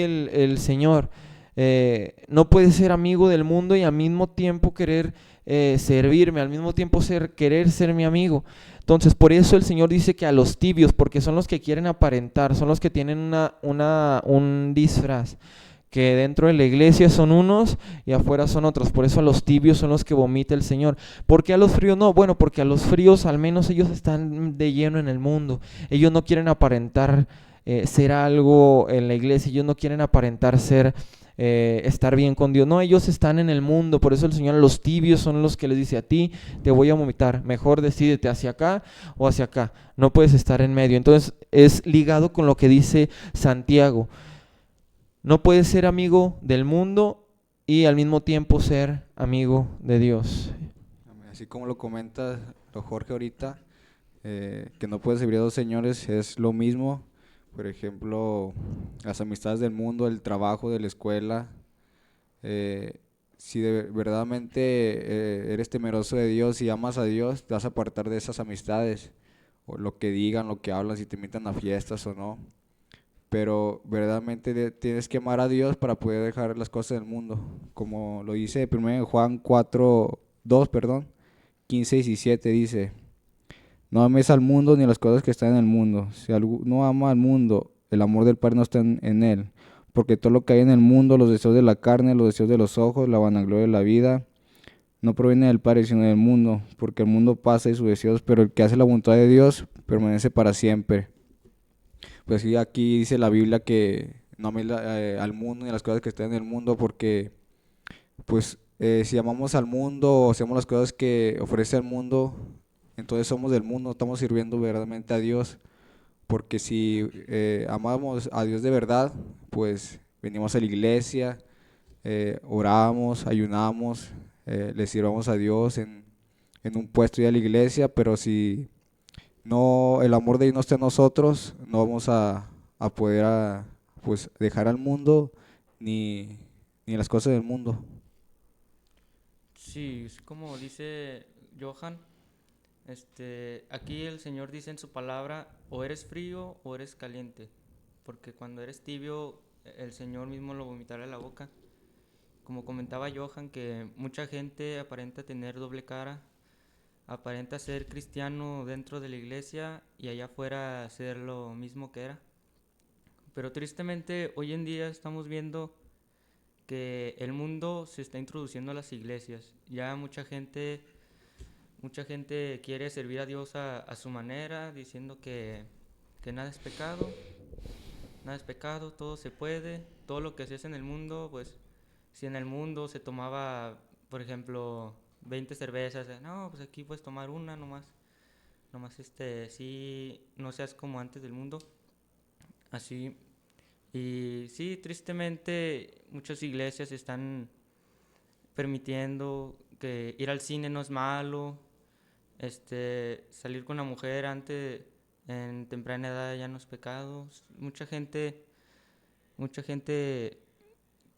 el Señor. No puedes ser amigo del mundo y al mismo tiempo querer servirme, al mismo tiempo querer ser mi amigo. Entonces, por eso el Señor dice que a los tibios, porque son los que quieren aparentar, son los que tienen un disfraz, que dentro de la iglesia son unos y afuera son otros. Por eso a los tibios son los que vomita el Señor. ¿Por qué a los fríos no? Bueno, porque a los fríos al menos ellos están de lleno en el mundo. Ellos no quieren aparentar ser algo en la iglesia, ellos no quieren aparentar estar bien con Dios. No, ellos están en el mundo. Por eso el Señor a los tibios son los que les dice: a ti te voy a vomitar, mejor decídete hacia acá o hacia acá, no puedes estar en medio. Entonces es ligado con lo que dice Santiago: no puedes ser amigo del mundo y al mismo tiempo ser amigo de Dios. Así como lo comenta Jorge ahorita, que no puedes servir a dos señores, es lo mismo. Por ejemplo, las amistades del mundo, el trabajo, de la escuela. Si verdaderamente eres temeroso de Dios y amas a Dios, te vas a apartar de esas amistades, o lo que digan, lo que hablan, si te invitan a fiestas o no. Pero verdaderamente tienes que amar a Dios para poder dejar las cosas del mundo. Como lo dice primero Juan 4:2, perdón, 15 y 17 dice: no ames al mundo ni a las cosas que están en el mundo. Si alguno ama al mundo, el amor del Padre no está en él. Porque todo lo que hay en el mundo, los deseos de la carne, los deseos de los ojos, la vanagloria de la vida, no proviene del Padre, sino del mundo. Porque el mundo pasa y sus deseos, pero el que hace la voluntad de Dios permanece para siempre. Pues sí, aquí dice la Biblia que no ames al mundo ni a las cosas que están en el mundo, porque pues si amamos al mundo o hacemos las cosas que ofrece el mundo, entonces somos del mundo, no estamos sirviendo verdaderamente a Dios. Porque si amamos a Dios de verdad, pues venimos a la iglesia, oramos, ayunamos, le sirvamos a Dios en un puesto y a la iglesia. Pero si no, el amor de Dios no está en nosotros, no vamos a poder pues dejar al mundo ni las cosas del mundo. Sí, es como dice Johan, aquí el Señor dice en su palabra: o eres frío o eres caliente, porque cuando eres tibio, el Señor mismo lo vomitará de la boca. Como comentaba Johan, que mucha gente aparenta tener doble cara, aparenta ser cristiano dentro de la iglesia y allá afuera ser lo mismo que era. Pero tristemente hoy en día estamos viendo que el mundo se está introduciendo a las iglesias. Ya mucha gente quiere servir a Dios a su manera, diciendo que nada es pecado, todo se puede, todo lo que se hace en el mundo, pues si en el mundo se tomaba, por ejemplo, 20 cervezas, no, pues aquí puedes tomar una nomás sí, no seas como antes del mundo, así. Y sí, tristemente muchas iglesias están permitiendo que ir al cine no es malo, salir con una mujer antes en temprana edad ya no es pecado. Mucha gente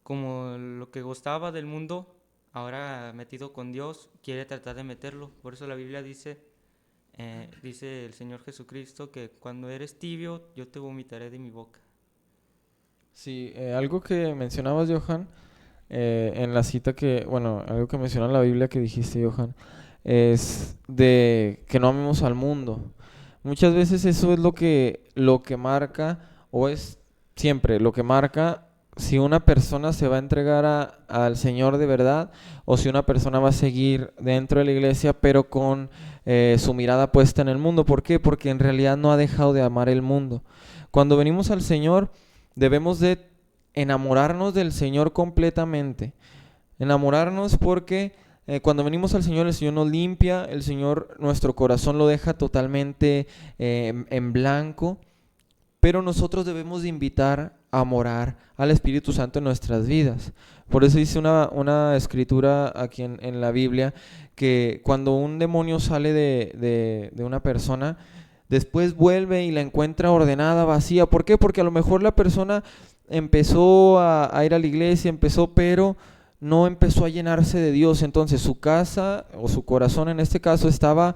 como lo que gustaba del mundo, ahora metido con Dios, quiere tratar de meterlo. Por eso la Biblia dice el Señor Jesucristo que cuando eres tibio, yo te vomitaré de mi boca. Sí, algo que mencionabas, Johan, en la cita bueno, algo que menciona la Biblia que dijiste, Johan, es de que no amemos al mundo. Muchas veces eso es lo que marca, o es siempre lo que marca si una persona se va a entregar al Señor de verdad, o si una persona va a seguir dentro de la iglesia, pero con su mirada puesta en el mundo. ¿Por qué? Porque en realidad no ha dejado de amar el mundo. Cuando venimos al Señor, debemos de enamorarnos del Señor completamente. Enamorarnos porque cuando venimos al Señor, el Señor nos limpia, el Señor nuestro corazón lo deja totalmente en blanco, pero nosotros debemos de invitar a morar al Espíritu Santo en nuestras vidas. Por eso dice una escritura aquí en la Biblia que cuando un demonio sale de una persona, después vuelve y la encuentra ordenada, vacía. ¿Por qué? Porque a lo mejor la persona empezó a ir a la iglesia, pero no empezó a llenarse de Dios. Entonces su casa o su corazón en este caso estaba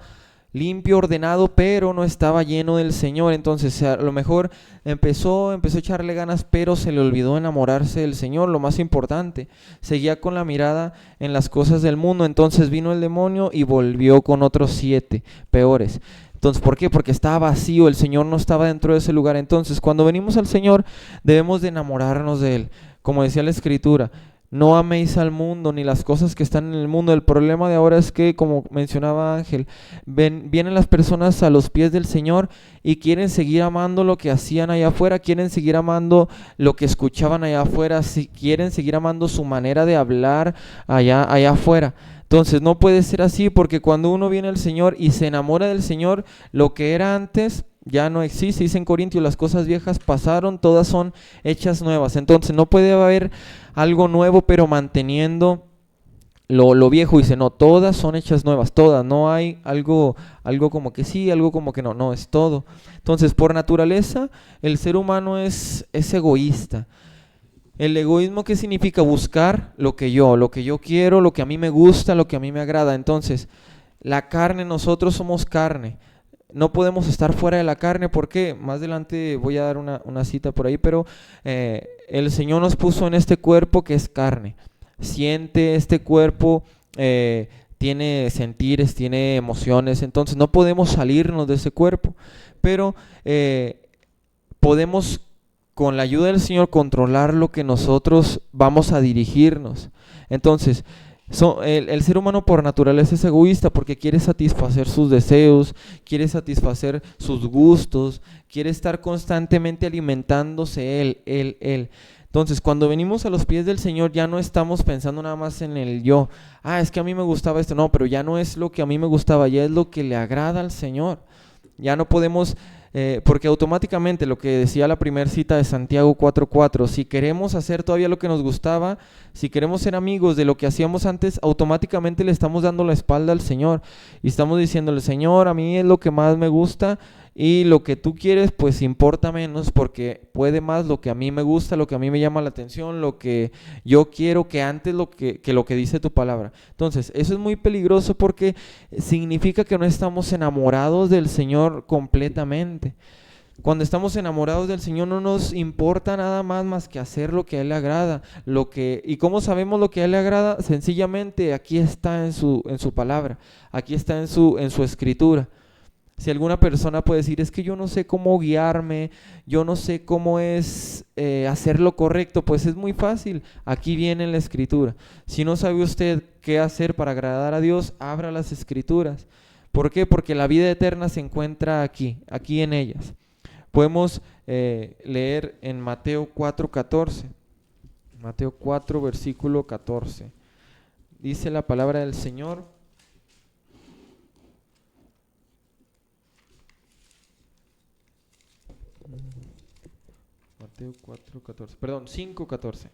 limpio, ordenado, pero no estaba lleno del Señor. Entonces a lo mejor empezó a echarle ganas, pero se le olvidó enamorarse del Señor, lo más importante. Seguía con la mirada en las cosas del mundo. Entonces vino el demonio y volvió con otros 7 peores. Entonces, ¿por qué? Porque estaba vacío, el Señor no estaba dentro de ese lugar. Entonces, cuando venimos al Señor, debemos de enamorarnos de Él. Como decía la Escritura, no améis al mundo ni las cosas que están en el mundo. El problema de ahora es que, como mencionaba Ángel, vienen las personas a los pies del Señor y quieren seguir amando lo que hacían allá afuera, quieren seguir amando lo que escuchaban allá afuera, quieren seguir amando su manera de hablar allá afuera. Entonces no puede ser así, porque cuando uno viene al Señor y se enamora del Señor, lo que era antes ya no existe. Dice en Corintios, las cosas viejas pasaron, todas son hechas nuevas. Entonces no puede haber algo nuevo pero manteniendo lo viejo. Dice, no, todas son hechas nuevas, todas. No hay algo como que sí, algo como que no, no, es todo. Entonces, por naturaleza, el ser humano es egoísta. El egoísmo, ¿qué significa? Buscar lo que yo quiero, lo que a mí me gusta, lo que a mí me agrada. Entonces, la carne, nosotros somos carne. No podemos estar fuera de la carne. ¿Por qué? Más adelante voy a dar una cita por ahí, pero el Señor nos puso en este cuerpo que es carne. Siente este cuerpo, tiene sentires, tiene emociones. Entonces, no podemos salirnos de ese cuerpo. Pero podemos, con la ayuda del Señor, controlar lo que nosotros vamos a dirigirnos. Entonces, el ser humano por naturaleza es egoísta porque quiere satisfacer sus deseos, quiere satisfacer sus gustos, quiere estar constantemente alimentándose él. Entonces, cuando venimos a los pies del Señor, ya no estamos pensando nada más en el yo. Es que a mí me gustaba esto. No, pero ya no es lo que a mí me gustaba, ya es lo que le agrada al Señor. Ya no podemos, porque automáticamente, lo que decía la primera cita de Santiago 4:4, si queremos hacer todavía lo que nos gustaba, si queremos ser amigos de lo que hacíamos antes, automáticamente le estamos dando la espalda al Señor y estamos diciéndole, Señor, a mí es lo que más me gusta y lo que tú quieres pues importa menos, porque puede más lo que a mí me gusta, lo que a mí me llama la atención, lo que yo quiero, que antes lo que dice tu palabra. Entonces, eso es muy peligroso porque significa que no estamos enamorados del Señor completamente. Cuando estamos enamorados del Señor no nos importa nada más que hacer lo que a Él le agrada. ¿Y cómo sabemos lo que a Él le agrada? Sencillamente aquí está en su palabra, aquí está en su escritura. Si alguna persona puede decir, es que yo no sé cómo guiarme, yo no sé cómo es hacer lo correcto, pues es muy fácil, aquí viene la escritura. Si no sabe usted qué hacer para agradar a Dios, abra las escrituras. ¿Por qué? Porque la vida eterna se encuentra aquí en ellas. Podemos leer en Mateo 4:14, Mateo 4, versículo 14. Dice la palabra del Señor: Mateo 4:14, perdón, 5:14.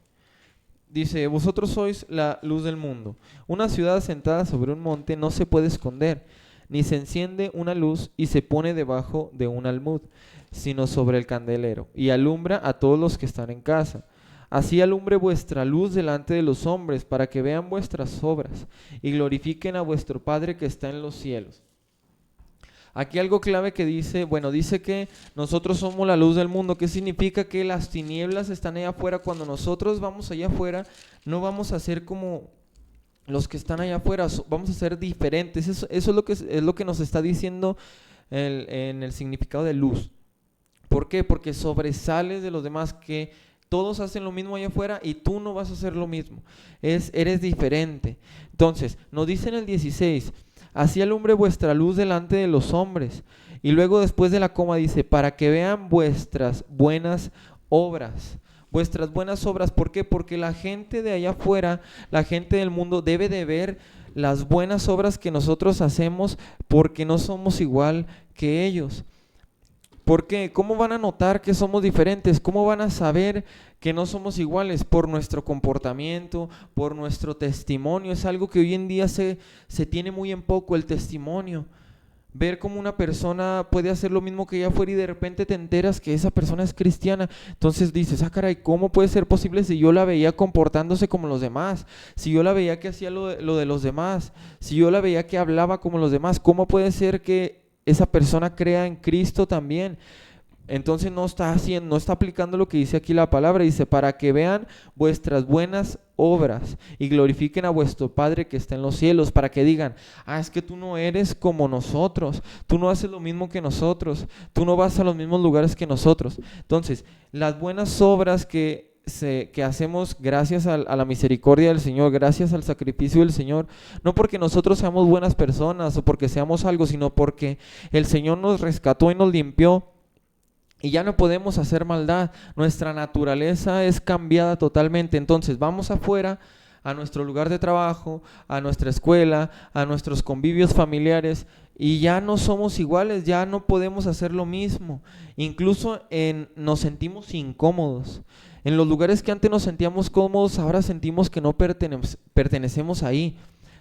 Dice, vosotros sois la luz del mundo. Una ciudad asentada sobre un monte no se puede esconder, ni se enciende una luz y se pone debajo de un almud, sino sobre el candelero, y alumbra a todos los que están en casa. Así alumbre vuestra luz delante de los hombres, para que vean vuestras obras y glorifiquen a vuestro Padre que está en los cielos. Aquí algo clave que dice que nosotros somos la luz del mundo. ¿Qué significa? Que las tinieblas están allá afuera. Cuando nosotros vamos allá afuera, no vamos a ser como los que están allá afuera, vamos a ser diferentes. Eso es lo que nos está diciendo en el significado de luz. ¿Por qué? Porque sobresales de los demás, que todos hacen lo mismo allá afuera y tú no vas a hacer lo mismo. Eres diferente. Entonces, nos dice en el 16, así alumbre vuestra luz delante de los hombres. Y luego después de la coma dice, para que vean vuestras buenas obras. Vuestras buenas obras, ¿por qué? Porque la gente de allá afuera, la gente del mundo debe de ver las buenas obras que nosotros hacemos, porque no somos igual que ellos. ¿Por qué? ¿Cómo van a notar que somos diferentes? ¿Cómo van a saber que no somos iguales? Por nuestro comportamiento, por nuestro testimonio. Es algo que hoy en día se tiene muy en poco, el testimonio. ver cómo una persona puede hacer lo mismo que ella fuera y de repente te enteras que esa persona es cristiana. Entonces dices, ah, caray, ¿cómo puede ser posible si yo la veía comportándose como los demás? Si yo la veía que hacía lo de los demás, si yo la veía que hablaba como los demás, ¿cómo puede ser que esa persona crea en Cristo también? Entonces no está aplicando lo que dice aquí la palabra. Dice, para que vean vuestras buenas obras y glorifiquen a vuestro Padre que está en los cielos, para que digan, ah, es que tú no eres como nosotros, tú no haces lo mismo que nosotros, tú no vas a los mismos lugares que nosotros. Entonces, las buenas obras que hacemos gracias a la misericordia del Señor, gracias al sacrificio del Señor, no porque nosotros seamos buenas personas o porque seamos algo, sino porque el Señor nos rescató y nos limpió. Y ya no podemos hacer maldad, nuestra naturaleza es cambiada totalmente. Entonces vamos afuera, a nuestro lugar de trabajo, a nuestra escuela, a nuestros convivios familiares, y ya no somos iguales, ya no podemos hacer lo mismo. Incluso nos sentimos incómodos. En los lugares que antes nos sentíamos cómodos, ahora sentimos que no pertenecemos ahí.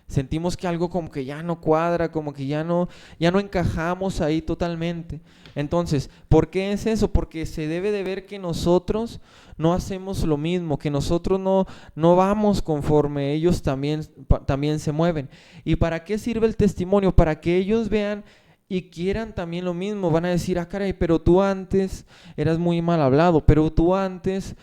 Sentimos que algo como que ya no cuadra, como que ya no encajamos ahí totalmente. Entonces, ¿por qué es eso? Porque se debe de ver que nosotros no hacemos lo mismo, que nosotros no vamos conforme ellos también se mueven. ¿Y para qué sirve el testimonio? Para que ellos vean y quieran también lo mismo. Van a decir, ah, caray, pero tú antes eras muy mal hablado, pero tú antes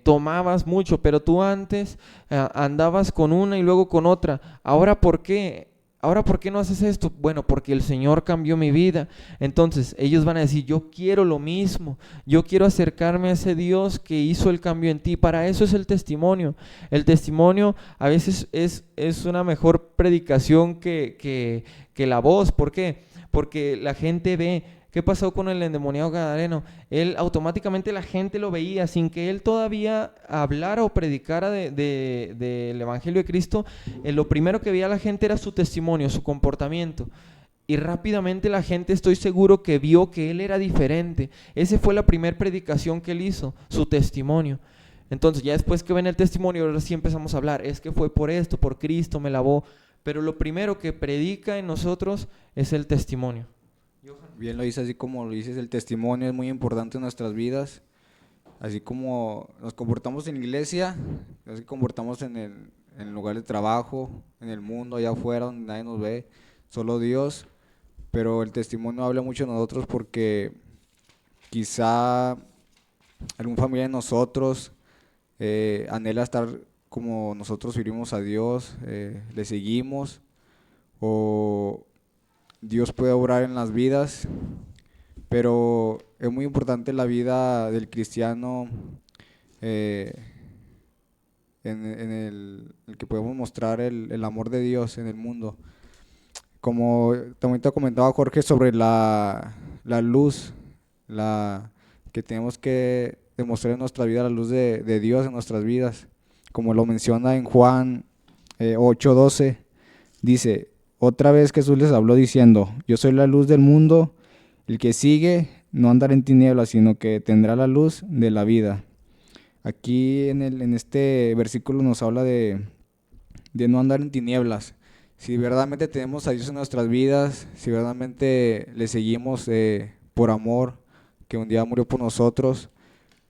tomabas mucho, pero tú antes andabas con una y luego con otra. ¿Ahora por qué? ¿Ahora por qué no haces esto? Bueno, porque el Señor cambió mi vida. Entonces ellos van a decir, yo quiero lo mismo, yo quiero acercarme a ese Dios que hizo el cambio en ti. Para eso es el testimonio. El testimonio a veces es una mejor predicación que la voz. ¿Por qué? Porque la gente ve. ¿Qué pasó con el endemoniado gadareno? Él automáticamente la gente lo veía sin que él todavía hablara o predicara del Evangelio de Cristo. Lo primero que veía la gente era su testimonio, su comportamiento. Y rápidamente la gente, estoy seguro, que vio que él era diferente. Esa fue la primera predicación que él hizo, su testimonio. Entonces ya después que ven el testimonio, ahora sí empezamos a hablar, es que fue por esto, por Cristo me lavó. Pero lo primero que predica en nosotros es el testimonio. Bien lo dices, así como lo dices, el testimonio es muy importante en nuestras vidas. Así como nos comportamos en la iglesia, así comportamos en el lugar de trabajo, en el mundo, allá afuera, donde nadie nos ve, solo Dios. Pero el testimonio habla mucho de nosotros porque quizá algún familiar de nosotros anhela estar como nosotros servimos a Dios, le seguimos, o Dios puede obrar en las vidas, pero es muy importante la vida del cristiano eh, en el que podemos mostrar el amor de Dios en el mundo. Como también te comentaba Jorge sobre la luz, que tenemos que demostrar en nuestra vida la luz de Dios en nuestras vidas. Como lo menciona en Juan 8:12, dice, otra vez Jesús les habló diciendo, yo soy la luz del mundo, el que sigue no andará en tinieblas, sino que tendrá la luz de la vida. Aquí en este versículo nos habla de no andar en tinieblas. Si verdaderamente tenemos a Dios en nuestras vidas, si verdaderamente le seguimos por amor, que un día murió por nosotros,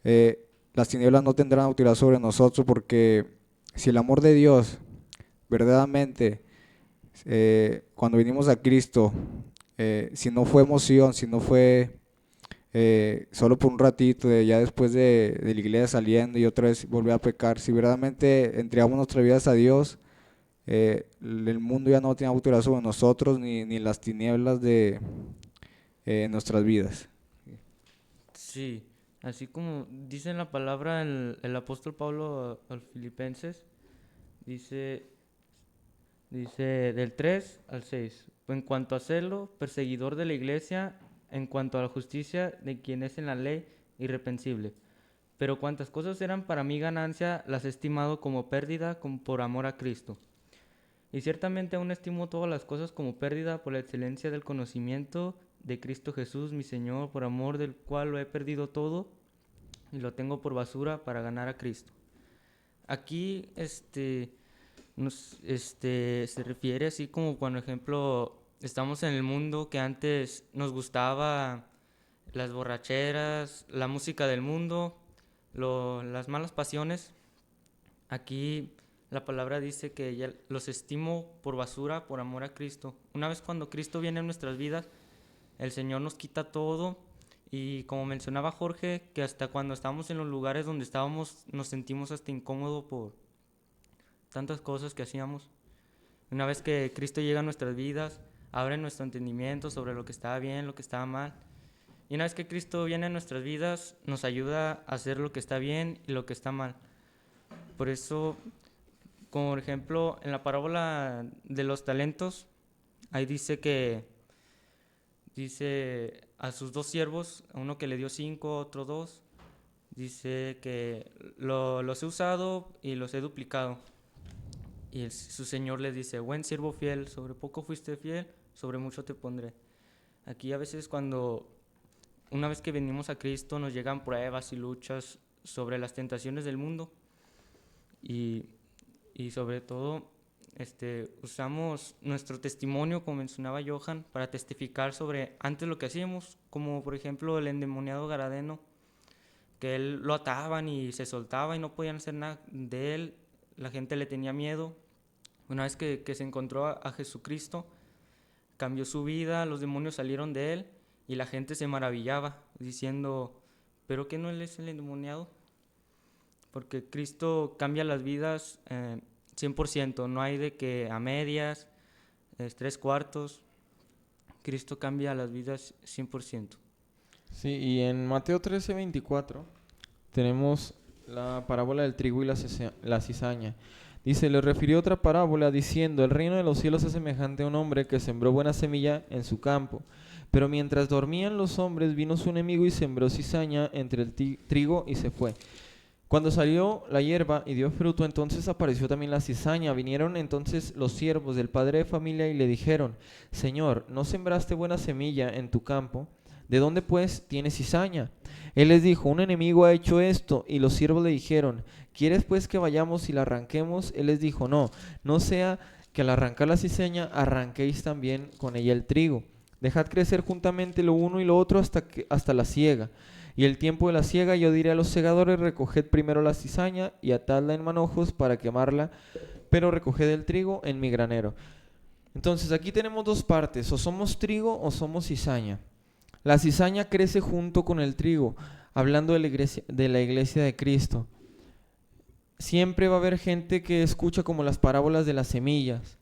las tinieblas no tendrán autoridad sobre nosotros, porque si el amor de Dios verdaderamente, cuando vinimos a Cristo, si no fue emoción, si no fue solo por un ratito, ya después de la iglesia saliendo y otra vez volver a pecar, si verdaderamente entregamos nuestras vidas a Dios, el mundo ya no tiene autoridad sobre nosotros, ni las tinieblas de nuestras vidas. Sí, así como dice en la palabra el apóstol Pablo a los Filipenses, dice, dice del 3 al 6, en cuanto a celo, perseguidor de la iglesia, en cuanto a la justicia de quien es en la ley, irreprensible. Pero cuantas cosas eran para mí ganancia, las he estimado como pérdida por amor a Cristo. Y ciertamente aún estimo todas las cosas como pérdida por la excelencia del conocimiento de Cristo Jesús, mi Señor, por amor del cual lo he perdido todo y lo tengo por basura para ganar a Cristo. Aquí se refiere así como, por ejemplo, estamos en el mundo que antes nos gustaba las borracheras, la música del mundo, las malas pasiones. Aquí la palabra dice que ya los estimo por basura por amor a Cristo. Una vez cuando Cristo viene en nuestras vidas, el Señor nos quita todo y como mencionaba Jorge, que hasta cuando estamos en los lugares donde estábamos nos sentimos hasta incómodos por tantas cosas que hacíamos. Una vez que Cristo llega a nuestras vidas, abre nuestro entendimiento sobre lo que estaba bien, lo que estaba mal. Y una vez que Cristo viene a nuestras vidas, nos ayuda a hacer lo que está bien y lo que está mal. Por eso, como por ejemplo, en la parábola de los talentos, ahí dice a sus 2 siervos, a uno que le dio 5, a otro 2, dice que los he usado y los he duplicado. Y su señor les dice, buen siervo fiel, sobre poco fuiste fiel, sobre mucho te pondré. Aquí a veces una vez que venimos a Cristo, nos llegan pruebas y luchas sobre las tentaciones del mundo. Y sobre todo, usamos nuestro testimonio, como mencionaba Johan, para testificar sobre antes lo que hacíamos, como por ejemplo el endemoniado Garadeno, que él lo ataban y se soltaba y no podían hacer nada de él, la gente le tenía miedo. Una vez que se encontró a Jesucristo, cambió su vida, los demonios salieron de él y la gente se maravillaba, diciendo, ¿pero qué no él es el endemoniado? Porque Cristo cambia las vidas 100%, no hay de que a medias, 3/4, Cristo cambia las vidas 100%. Sí, y en Mateo 13:24 tenemos la parábola del trigo y la cizaña. Dice, le refirió otra parábola diciendo, el reino de los cielos es semejante a un hombre que sembró buena semilla en su campo. Pero mientras dormían los hombres, vino su enemigo y sembró cizaña entre el trigo y se fue. Cuando salió la hierba y dio fruto, entonces apareció también la cizaña. Vinieron entonces los siervos del padre de familia y le dijeron, Señor, ¿no sembraste buena semilla en tu campo? ¿De dónde pues tienes cizaña? Él les dijo, un enemigo ha hecho esto. Y los siervos le dijeron, ¿quieres pues que vayamos y la arranquemos? Él les dijo, no sea que al arrancar la cizaña arranquéis también con ella el trigo. Dejad crecer juntamente lo uno y lo otro hasta la siega. Y el tiempo de la siega yo diré a los segadores, recoged primero la cizaña y atadla en manojos para quemarla, pero recoged el trigo en mi granero. Entonces aquí tenemos 2 partes, o somos trigo o somos cizaña. La cizaña crece junto con el trigo, hablando de la iglesia de Cristo. Siempre va a haber gente que escucha como las parábolas de las semillas.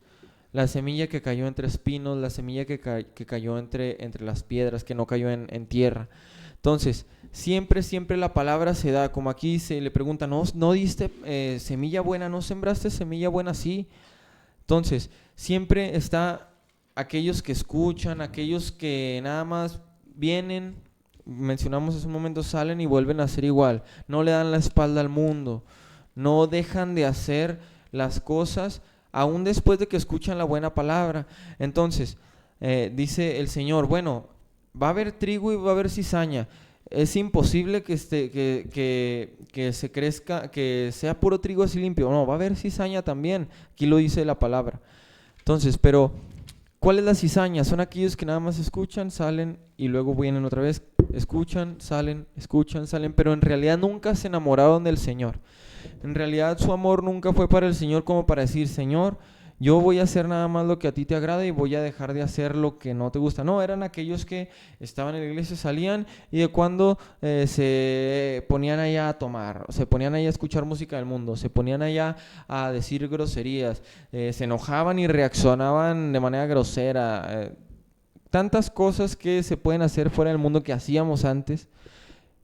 La semilla que cayó entre espinos, la semilla que cayó entre las piedras, que no cayó en tierra. Entonces, siempre la palabra se da, como aquí se le pregunta, ¿no diste semilla buena? ¿No sembraste semilla buena? Sí. Entonces, siempre está aquellos que escuchan, aquellos que nada más vienen, mencionamos hace un momento, salen y vuelven a ser igual. No le dan la espalda al mundo, no dejan de hacer las cosas aún después de que escuchan la buena palabra. Entonces, dice el Señor, bueno, va a haber trigo y va a haber cizaña. Es imposible que se crezca, que sea puro trigo así limpio. No, va a haber cizaña también. Aquí lo dice la palabra. Entonces, pero ¿cuál es la cizaña? Son aquellos que nada más escuchan, salen y luego vienen otra vez. Escuchan, salen, pero en realidad nunca se enamoraron del Señor. En realidad su amor nunca fue para el Señor como para decir, Señor, yo voy a hacer nada más lo que a ti te agrada y voy a dejar de hacer lo que no te gusta. No, eran aquellos que estaban en la iglesia, salían y de cuando se ponían allá a tomar, se ponían allá a escuchar música del mundo, se ponían allá a decir groserías, se enojaban y reaccionaban de manera grosera. Tantas cosas que se pueden hacer fuera del mundo que hacíamos antes.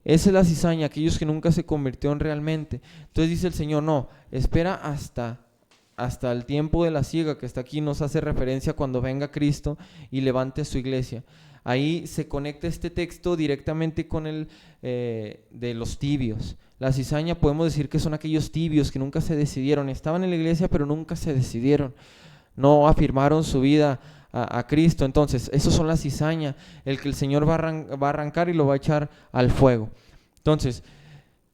Esa es la cizaña, aquellos que nunca se convirtieron realmente. Entonces dice el Señor, no, espera hasta el tiempo de la siega, que está aquí, nos hace referencia cuando venga Cristo y levante a su iglesia. Ahí se conecta este texto directamente con el de los tibios. La cizaña podemos decir que son aquellos tibios que nunca se decidieron, estaban en la iglesia pero nunca se decidieron, no afirmaron su vida a Cristo. Entonces, esos son la cizaña, el que el Señor va a arrancar y lo va a echar al fuego. Entonces,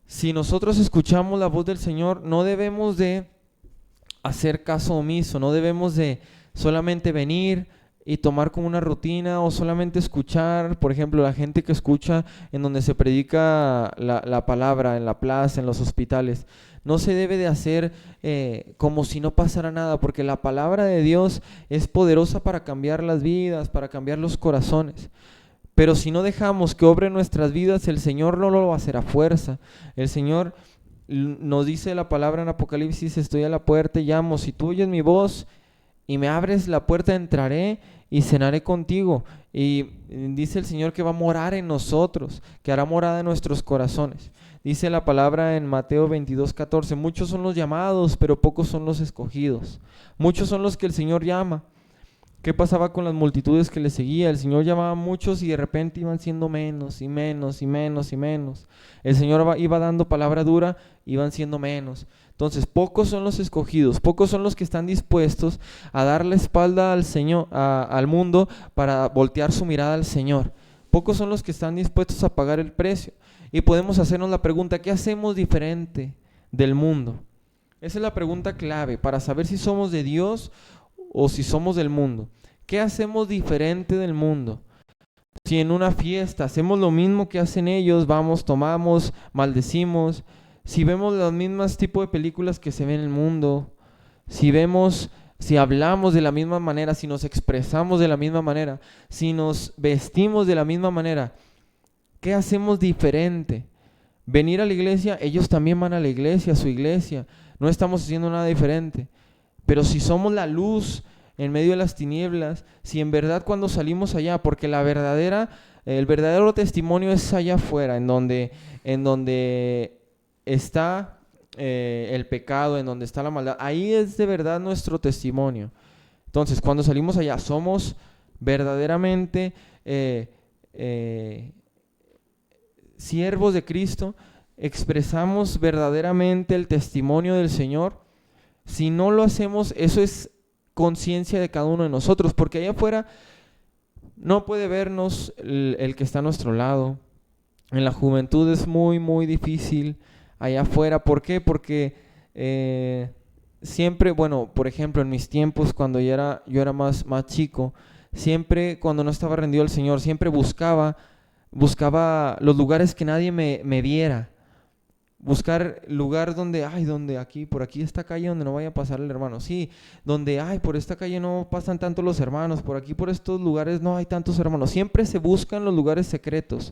si nosotros escuchamos la voz del Señor, no debemos de hacer caso omiso, no debemos de solamente venir y tomar como una rutina o solamente escuchar, por ejemplo, la gente que escucha en donde se predica la palabra, en la plaza, en los hospitales. No se debe de hacer como si no pasara nada, porque la palabra de Dios es poderosa para cambiar las vidas, para cambiar los corazones. Pero si no dejamos que obre en nuestras vidas, el Señor no lo va a hacer a fuerza. El Señor nos dice la palabra en Apocalipsis: estoy a la puerta y llamo, si tú oyes mi voz y me abres la puerta, entraré y cenaré contigo. Y dice el Señor que va a morar en nosotros, que hará morada en nuestros corazones. Dice la palabra en Mateo 22:14, muchos son los llamados, pero pocos son los escogidos. Muchos son los que el Señor llama. ¿Qué pasaba con las multitudes que le seguía? El Señor llamaba a muchos y de repente iban siendo menos y menos y menos y menos. El Señor iba dando palabra dura, iban siendo menos. Entonces, pocos son los escogidos, pocos son los que están dispuestos a dar la espalda al Señor, al mundo, para voltear su mirada al Señor. Pocos son los que están dispuestos a pagar el precio. Y podemos hacernos la pregunta: ¿qué hacemos diferente del mundo? Esa es la pregunta clave para saber si somos de Dios o si somos del mundo. ¿Qué hacemos diferente del mundo? Si en una fiesta hacemos lo mismo que hacen ellos, vamos, tomamos, maldecimos, si vemos los mismos tipos de películas que se ven en el mundo, si hablamos de la misma manera, si nos expresamos de la misma manera, si nos vestimos de la misma manera, ¿qué hacemos diferente? Venir a la iglesia, ellos también van a la iglesia, a su iglesia, no estamos haciendo nada diferente. Pero si somos la luz en medio de las tinieblas, si en verdad cuando salimos allá, porque el verdadero testimonio es allá afuera, en donde está el pecado, en donde está la maldad, ahí es de verdad nuestro testimonio. Entonces, cuando salimos allá, somos verdaderamente siervos de Cristo, expresamos verdaderamente el testimonio del Señor. Si no lo hacemos, eso es conciencia de cada uno de nosotros, porque allá afuera no puede vernos el que está a nuestro lado. En la juventud es muy, muy difícil allá afuera. ¿Por qué? Porque siempre, bueno, por ejemplo, en mis tiempos, cuando yo era más chico, siempre cuando no estaba rendido al Señor, siempre buscaba los lugares que nadie me viera. Buscar lugar donde aquí, por aquí esta calle donde no vaya a pasar el hermano. Sí, donde, por esta calle no pasan tanto los hermanos, por aquí, por estos lugares no hay tantos hermanos. Siempre se buscan los lugares secretos.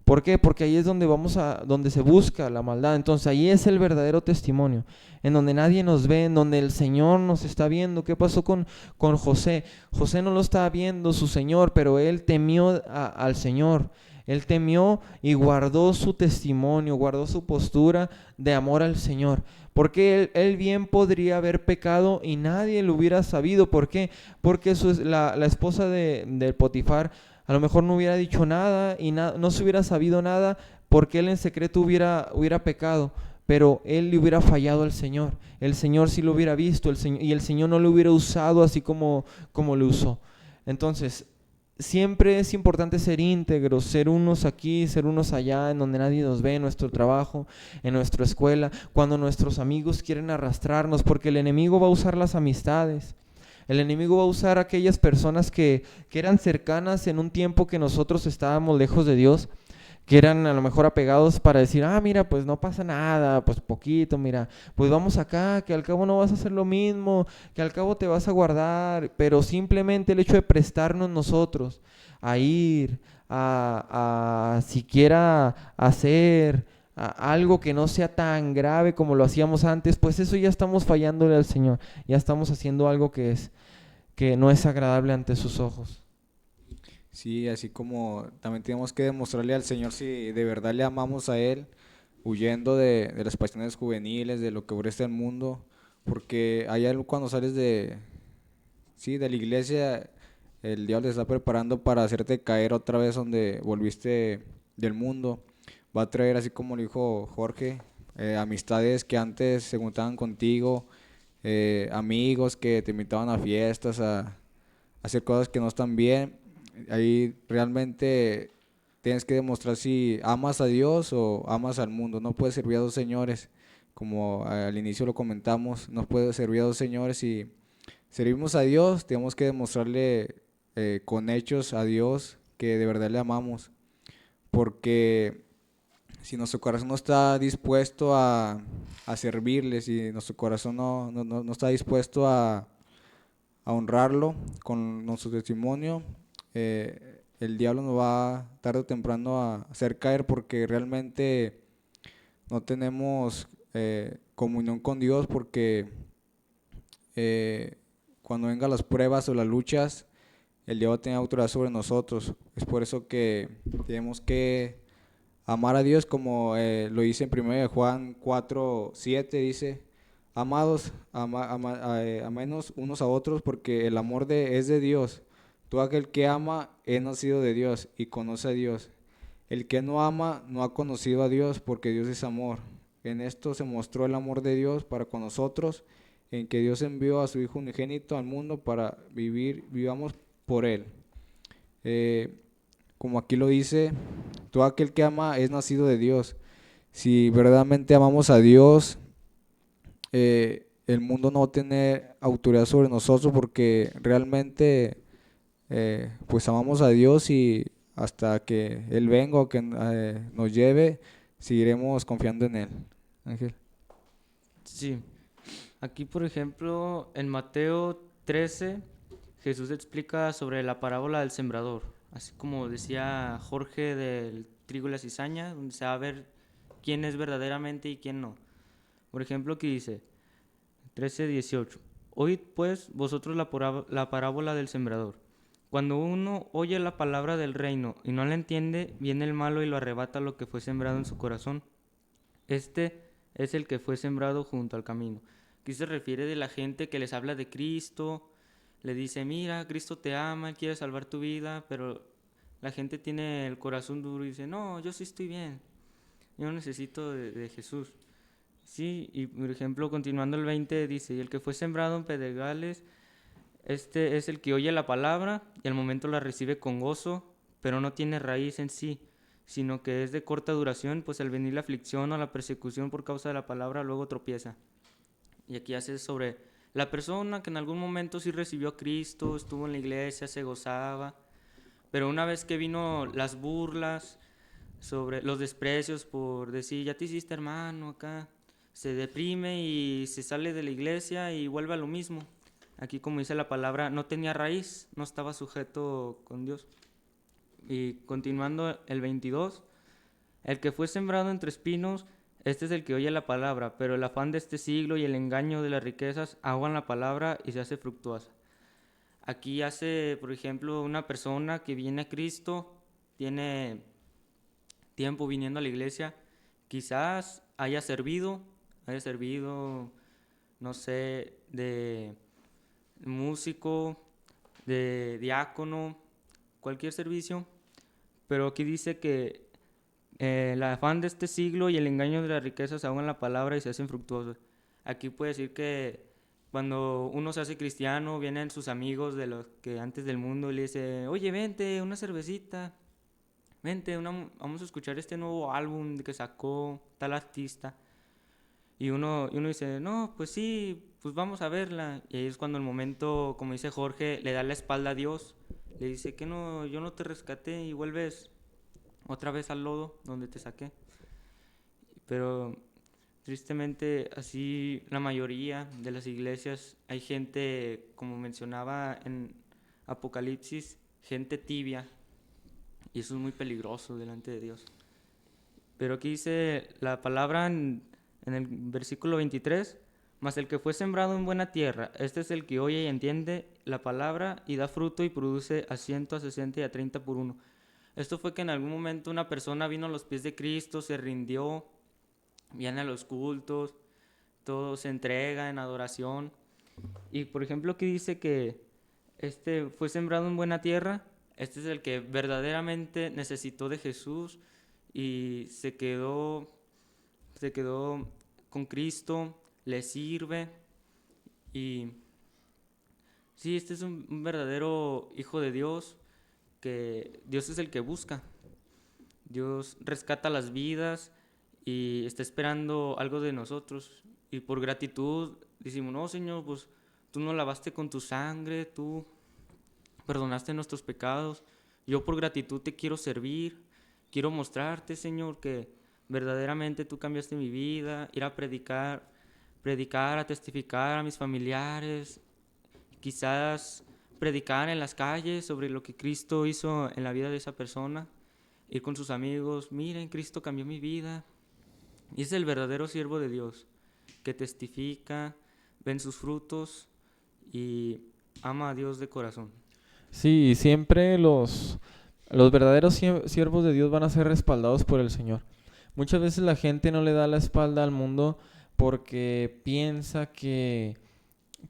¿Por qué? Porque ahí es donde se busca la maldad. Entonces ahí es el verdadero testimonio, en donde nadie nos ve, en donde el Señor nos está viendo. ¿Qué pasó con José? José no lo estaba viendo su Señor, pero él temió al Señor. Él temió y guardó su testimonio, guardó su postura de amor al Señor. Porque él bien podría haber pecado y nadie lo hubiera sabido. ¿Por qué? Porque la esposa de Potifar a lo mejor no hubiera dicho nada y no se hubiera sabido nada, porque él en secreto hubiera pecado. Pero él le hubiera fallado al Señor. El Señor sí lo hubiera visto, y el Señor no lo hubiera usado así como lo usó. Entonces, siempre es importante ser íntegros, ser unos aquí, ser unos allá, en donde nadie nos ve, en nuestro trabajo, en nuestra escuela, cuando nuestros amigos quieren arrastrarnos, porque el enemigo va a usar las amistades. El enemigo va a usar a aquellas personas que eran cercanas en un tiempo que nosotros estábamos lejos de Dios, que eran a lo mejor apegados, para decir: mira, pues no pasa nada, pues poquito, mira, pues vamos acá, que al cabo no vas a hacer lo mismo, que al cabo te vas a guardar. Pero simplemente el hecho de prestarnos nosotros a ir, a siquiera hacer algo que no sea tan grave como lo hacíamos antes, pues eso ya estamos fallándole al Señor, ya estamos haciendo algo que no es agradable ante sus ojos. Sí, así como también tenemos que demostrarle al Señor si de verdad le amamos a Él, huyendo de las pasiones juveniles, de lo que ofrece el mundo, porque allá cuando sales de la iglesia, el diablo te está preparando para hacerte caer otra vez donde volviste del mundo. Va a traer, así como lo dijo Jorge, amistades que antes se juntaban contigo, amigos que te invitaban a fiestas, a hacer cosas que no están bien. Ahí realmente tienes que demostrar si amas a Dios o amas al mundo. No puedes servir a dos señores, como al inicio lo comentamos. No puedes servir a dos señores. Si servimos a Dios, tenemos que demostrarle con hechos a Dios que de verdad le amamos. Porque si nuestro corazón no está dispuesto a servirle, si nuestro corazón no está dispuesto a honrarlo con nuestro testimonio, el diablo nos va tarde o temprano a hacer caer porque realmente no tenemos comunión con Dios, porque eh, cuando vengan las pruebas o las luchas, el diablo tiene autoridad sobre nosotros. Es por eso que tenemos que amar a Dios como lo dice en 1 Juan 4:7, dice: amados, amémonos unos a otros, porque el amor es de Dios. Todo aquel que ama es nacido de Dios y conoce a Dios. El que no ama no ha conocido a Dios, porque Dios es amor. En esto se mostró el amor de Dios para con nosotros, en que Dios envió a su Hijo unigénito al mundo para vivamos por Él. Eh, Como aquí lo dice, todo aquel que ama es nacido de Dios. Si verdaderamente amamos a Dios, el mundo no va a tener autoridad sobre nosotros, porque realmente pues amamos a Dios, y hasta que Él venga o que nos lleve, seguiremos confiando en Él. Ángel. Sí. Aquí, por ejemplo, en Mateo 13, Jesús explica sobre la parábola del sembrador. Así como decía Jorge del trigo y la cizaña, donde se va a ver quién es verdaderamente y quién no. Por ejemplo, aquí dice 13:18. Oíd pues vosotros la parábola del sembrador. Cuando uno oye la palabra del reino y no la entiende, viene el malo y lo arrebata lo que fue sembrado en su corazón. Este es el que fue sembrado junto al camino. Aquí se refiere de la gente que les habla de Cristo, le dice: mira, Cristo te ama, Él quiere salvar tu vida, pero la gente tiene el corazón duro y dice: no, yo sí estoy bien, yo no necesito de Jesús. Sí, y por ejemplo, continuando el 20 dice: y el que fue sembrado en pedregales, este es el que oye la palabra y al momento la recibe con gozo, pero no tiene raíz en sí, sino que es de corta duración, pues al venir la aflicción o la persecución por causa de la palabra, luego tropieza. Y aquí hace sobre la persona que en algún momento sí recibió a Cristo, estuvo en la iglesia, se gozaba, pero una vez que vino las burlas, sobre los desprecios por decir: ya te hiciste hermano acá, se deprime y se sale de la iglesia y vuelve a lo mismo. Aquí, como dice la palabra, no tenía raíz, no estaba sujeto con Dios. Y continuando el 22, el que fue sembrado entre espinos, este es el que oye la palabra, pero el afán de este siglo y el engaño de las riquezas ahogan la palabra y se hace fructuosa. Aquí hace, por ejemplo, una persona que viene a Cristo, tiene tiempo viniendo a la iglesia, quizás haya servido, no sé, de músico, de diácono, cualquier servicio, pero aquí dice que el afán de este siglo y el engaño de las riquezas ahogan la palabra y se hacen fructuosos. Aquí puede decir que cuando uno se hace cristiano, vienen sus amigos de los que antes del mundo y le dice: oye, vente, una cervecita, vente, vamos a escuchar este nuevo álbum que sacó tal artista. Y uno dice: no, pues sí, pues vamos a verla. Y ahí es cuando el momento, como dice Jorge, le da la espalda a Dios. Le dice: que no, yo no te rescaté y vuelves otra vez al lodo donde te saqué. Pero tristemente así la mayoría de las iglesias hay gente, como mencionaba en Apocalipsis, gente tibia. Y eso es muy peligroso delante de Dios. Pero aquí dice la palabra en el versículo 23: mas el que fue sembrado en buena tierra, este es el que oye y entiende la palabra y da fruto y produce a 100, a 60 y a 30 por uno. Esto fue que en algún momento una persona vino a los pies de Cristo, se rindió, viene a los cultos, todo se entrega en adoración. Y por ejemplo aquí dice que este fue sembrado en buena tierra, este es el que verdaderamente necesitó de Jesús y se quedó con Cristo, le sirve. Y sí, este es un verdadero hijo de Dios, que Dios es el que busca. Dios rescata las vidas y está esperando algo de nosotros. Y por gratitud decimos: no, Señor, pues tú nos lavaste con tu sangre, tú perdonaste nuestros pecados. Yo por gratitud te quiero servir, quiero mostrarte, Señor, que verdaderamente tú cambiaste mi vida, ir a predicar, a testificar a mis familiares, quizás predicar en las calles sobre lo que Cristo hizo en la vida de esa persona, ir con sus amigos, miren, Cristo cambió mi vida. Y es el verdadero siervo de Dios, que testifica, ven sus frutos y ama a Dios de corazón. Sí, y siempre los verdaderos siervos de Dios van a ser respaldados por el Señor. Muchas veces la gente no le da la espalda al mundo porque piensa que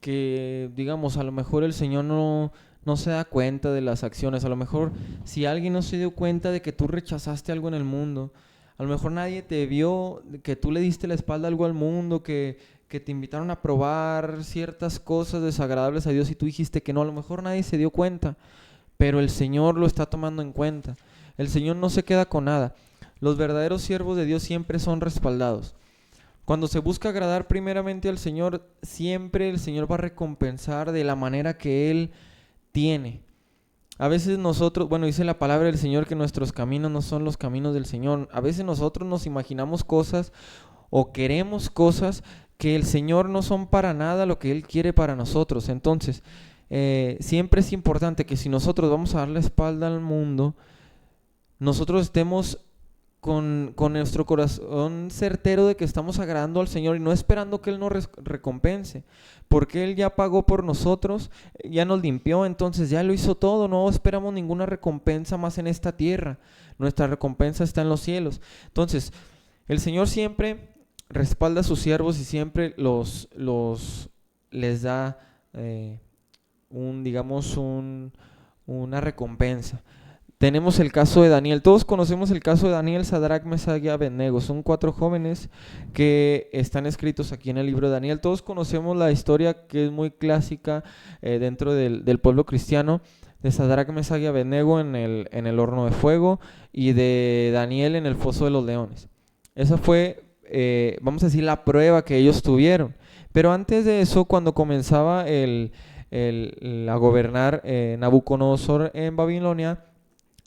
digamos, a lo mejor el Señor no se da cuenta de las acciones. A lo mejor si alguien no se dio cuenta de que tú rechazaste algo en el mundo, a lo mejor nadie te vio que tú le diste la espalda a algo al mundo, que te invitaron a probar ciertas cosas desagradables a Dios y tú dijiste que no, a lo mejor nadie se dio cuenta, pero el Señor lo está tomando en cuenta. El Señor no se queda con nada. Los verdaderos siervos de Dios siempre son respaldados. Cuando se busca agradar primeramente al Señor, siempre el Señor va a recompensar de la manera que Él tiene. A veces nosotros, bueno, dice la palabra del Señor que nuestros caminos no son los caminos del Señor. A veces nosotros nos imaginamos cosas o queremos cosas que el Señor no son para nada lo que Él quiere para nosotros. Entonces, siempre es importante que si nosotros vamos a dar la espalda al mundo, nosotros estemos con nuestro corazón certero de que estamos agradando al Señor y no esperando que Él nos recompense, porque Él ya pagó por nosotros, ya nos limpió, entonces ya lo hizo todo, no esperamos ninguna recompensa más en esta tierra, nuestra recompensa está en los cielos. Entonces, el Señor siempre respalda a sus siervos y siempre les da una recompensa. Tenemos el caso de Daniel. Todos conocemos el caso de Daniel, Sadrach, Mesach y Abednego. Son 4 jóvenes que están escritos aquí en el libro de Daniel. Todos conocemos la historia que es muy clásica dentro del pueblo cristiano, de Sadrach, Mesach y Abednego en el horno de fuego y de Daniel en el foso de los leones. Esa fue, vamos a decir, la prueba que ellos tuvieron. Pero antes de eso, cuando comenzaba a gobernar Nabucodonosor en Babilonia,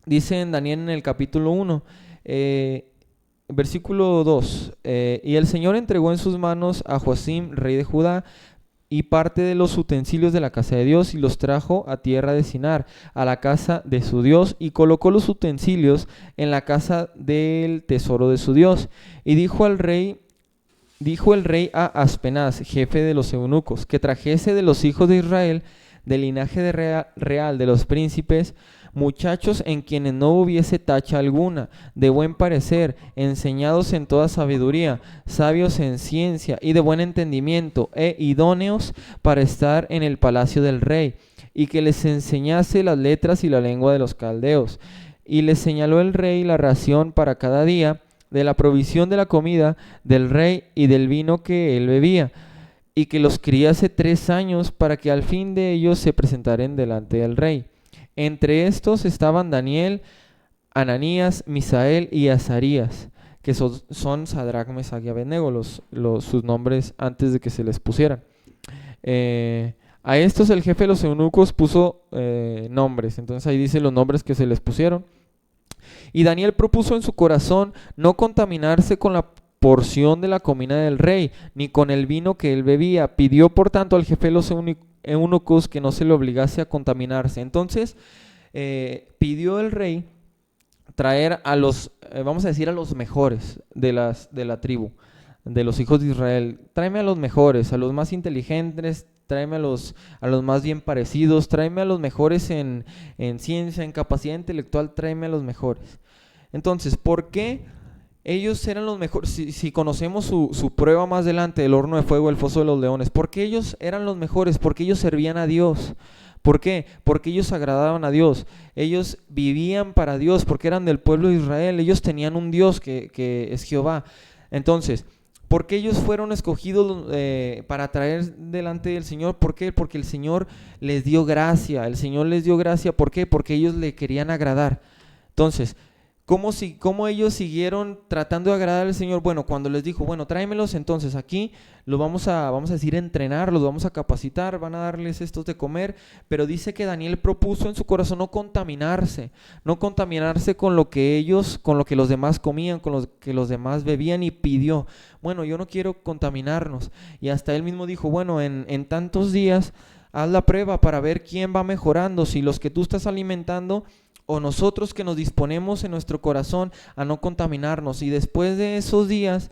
dice en Daniel en el capítulo 1, versículo 2, y el Señor entregó en sus manos a Joacim, rey de Judá, y parte de los utensilios de la casa de Dios, y los trajo a tierra de Sinar, a la casa de su Dios, y colocó los utensilios en la casa del tesoro de su Dios. Y dijo el rey a Aspenaz, jefe de los eunucos, que trajese de los hijos de Israel, del linaje real de los príncipes, muchachos en quienes no hubiese tacha alguna, de buen parecer, enseñados en toda sabiduría, sabios en ciencia y de buen entendimiento, idóneos para estar en el palacio del rey, y que les enseñase las letras y la lengua de los caldeos. Y les señaló el rey la ración para cada día, de la provisión de la comida del rey y del vino que él bebía, y que los criase 3 años para que al fin de ellos se presentaren delante del rey. Entre estos estaban Daniel, Ananías, Misael y Azarías, que son Sadrach, Mesach y Abednego, sus nombres antes de que se les pusieran. A estos el jefe de los eunucos puso nombres, entonces ahí dice los nombres que se les pusieron. Y Daniel propuso en su corazón no contaminarse con la porción de la comida del rey, ni con el vino que él bebía. Pidió por tanto al jefe de los eunucos que no se le obligase a contaminarse. Entonces pidió el rey traer a los, vamos a decir, a los mejores de la tribu, de los hijos de Israel. Tráeme a los mejores, a los más inteligentes, tráeme a los más bien parecidos, tráeme a los mejores en ciencia, en capacidad intelectual, tráeme a los mejores. Entonces, ¿por qué ellos eran los mejores? Si conocemos su prueba más adelante, el horno de fuego, el foso de los leones, ¿por qué ellos eran los mejores? Porque ellos servían a Dios. ¿Por qué? Porque ellos agradaban a Dios, ellos vivían para Dios, porque eran del pueblo de Israel, ellos tenían un Dios que es Jehová. Entonces, ¿por qué ellos fueron escogidos para traer delante del Señor? ¿Por qué? Porque el Señor les dio gracia. El Señor les dio gracia, ¿por qué? Porque ellos le querían agradar. Entonces, cómo ellos siguieron tratando de agradar al Señor. Bueno, cuando les dijo, bueno, tráemelos, entonces aquí los vamos a decir entrenar, los vamos a capacitar, van a darles estos de comer, pero dice que Daniel propuso en su corazón no contaminarse con lo que los demás comían, con lo que los demás bebían, y pidió, bueno, yo no quiero contaminarnos. Y hasta él mismo dijo, bueno, en tantos días haz la prueba para ver quién va mejorando, si los que tú estás alimentando o nosotros que nos disponemos en nuestro corazón a no contaminarnos. Y después de esos días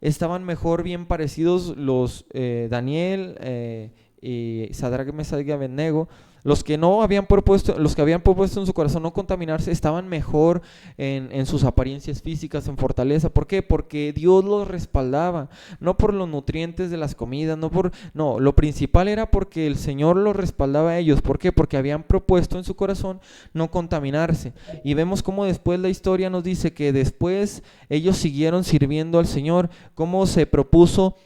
estaban mejor, bien parecidos los Daniel y Sadrach, Mesach y Abednego. Los que habían propuesto en su corazón no contaminarse, estaban mejor en sus apariencias físicas, en fortaleza. ¿Por qué? Porque Dios los respaldaba, no por los nutrientes de las comidas, no, lo principal era porque el Señor los respaldaba a ellos. ¿Por qué? Porque habían propuesto en su corazón no contaminarse. Y vemos cómo después la historia nos dice que después ellos siguieron sirviendo al Señor, cómo se puso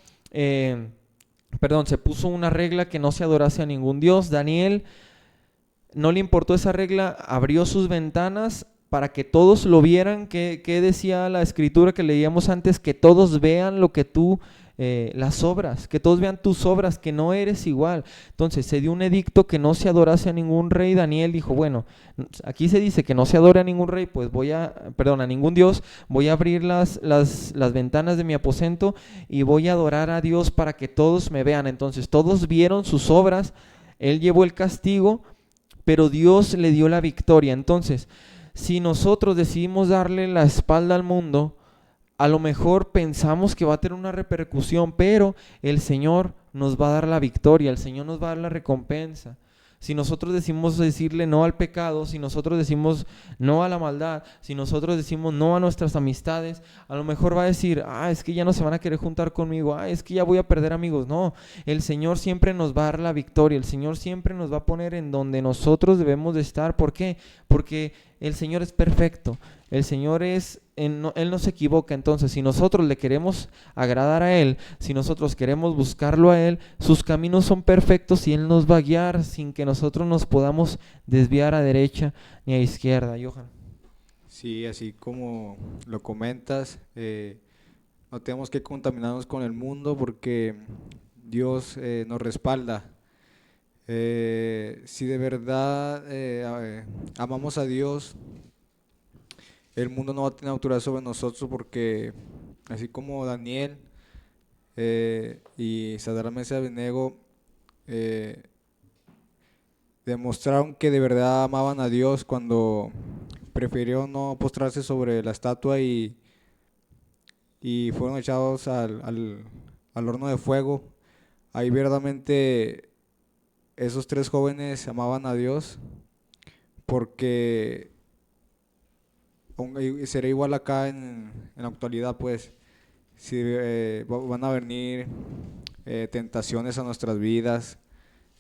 una regla que no se adorase a ningún dios. Daniel no le importó esa regla, abrió sus ventanas para que todos lo vieran. ¿Qué decía la escritura que leíamos antes? Que todos vean lo que tú, las obras, que todos vean tus obras, que no eres igual. Entonces se dio un edicto que no se adorase a ningún rey. Daniel dijo, bueno, aquí se dice que no se adore a ningún rey, pues a ningún dios, voy a abrir las ventanas de mi aposento y voy a adorar a Dios para que todos me vean. Entonces todos vieron sus obras, él llevó el castigo, pero Dios le dio la victoria. Entonces, si nosotros decidimos darle la espalda al mundo, a lo mejor pensamos que va a tener una repercusión, pero el Señor nos va a dar la victoria, el Señor nos va a dar la recompensa. Si nosotros decimos decirle no al pecado, si nosotros decimos no a la maldad, si nosotros decimos no a nuestras amistades, a lo mejor va a decir, es que ya no se van a querer juntar conmigo, es que ya voy a perder amigos. No, el Señor siempre nos va a dar la victoria, el Señor siempre nos va a poner en donde nosotros debemos de estar. ¿Por qué? Porque el Señor es perfecto, el Señor Él no se equivoca. Entonces, si nosotros le queremos agradar a Él, si nosotros queremos buscarlo a Él, sus caminos son perfectos y Él nos va a guiar sin que nosotros nos podamos desviar a derecha ni a izquierda. Johan. Sí, así como lo comentas, no tenemos que contaminarnos con el mundo porque Dios nos respalda. Si de verdad amamos a Dios, el mundo no va a tener autoridad sobre nosotros, porque así como Daniel y Sadrach, Mesach y Abednego demostraron que de verdad amaban a Dios cuando prefirieron no postrarse sobre la estatua y fueron echados al horno de fuego. Ahí verdaderamente esos tres jóvenes amaban a Dios, porque será igual acá en la actualidad. Pues si van a venir tentaciones a nuestras vidas,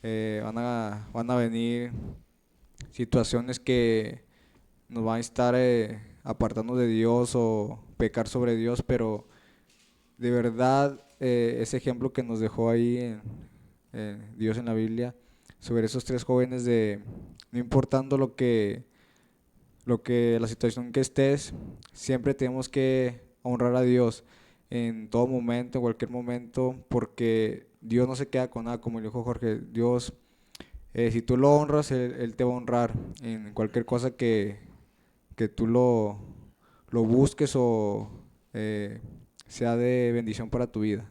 van a venir situaciones que nos van a estar apartando de Dios o pecar sobre Dios, pero de verdad ese ejemplo que nos dejó ahí Dios en la Biblia sobre esos tres jóvenes, de no importando la situación que estés, siempre tenemos que honrar a Dios en todo momento, en cualquier momento, porque Dios no se queda con nada, como le dijo Jorge. Dios, si tú lo honras, Él te va a honrar en cualquier cosa que tú lo busques o sea de bendición para tu vida.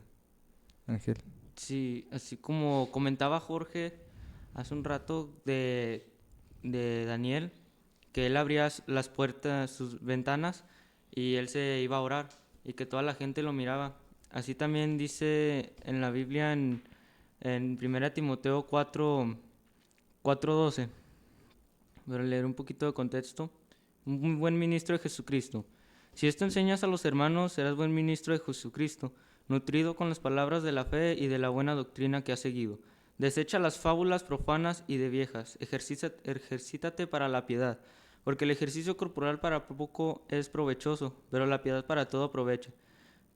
Ángel. Sí, así como comentaba Jorge hace un rato de Daniel, que él abría las puertas, sus ventanas, y él se iba a orar, y que toda la gente lo miraba. Así también dice en la Biblia en 1 Timoteo 4:12. Voy a leer un poquito de contexto. Un buen ministro de Jesucristo. Si esto enseñas a los hermanos, serás buen ministro de Jesucristo, nutrido con las palabras de la fe y de la buena doctrina que has seguido. Desecha las fábulas profanas y de viejas, ejercítate para la piedad, porque el ejercicio corporal para poco es provechoso, pero la piedad para todo aprovecha,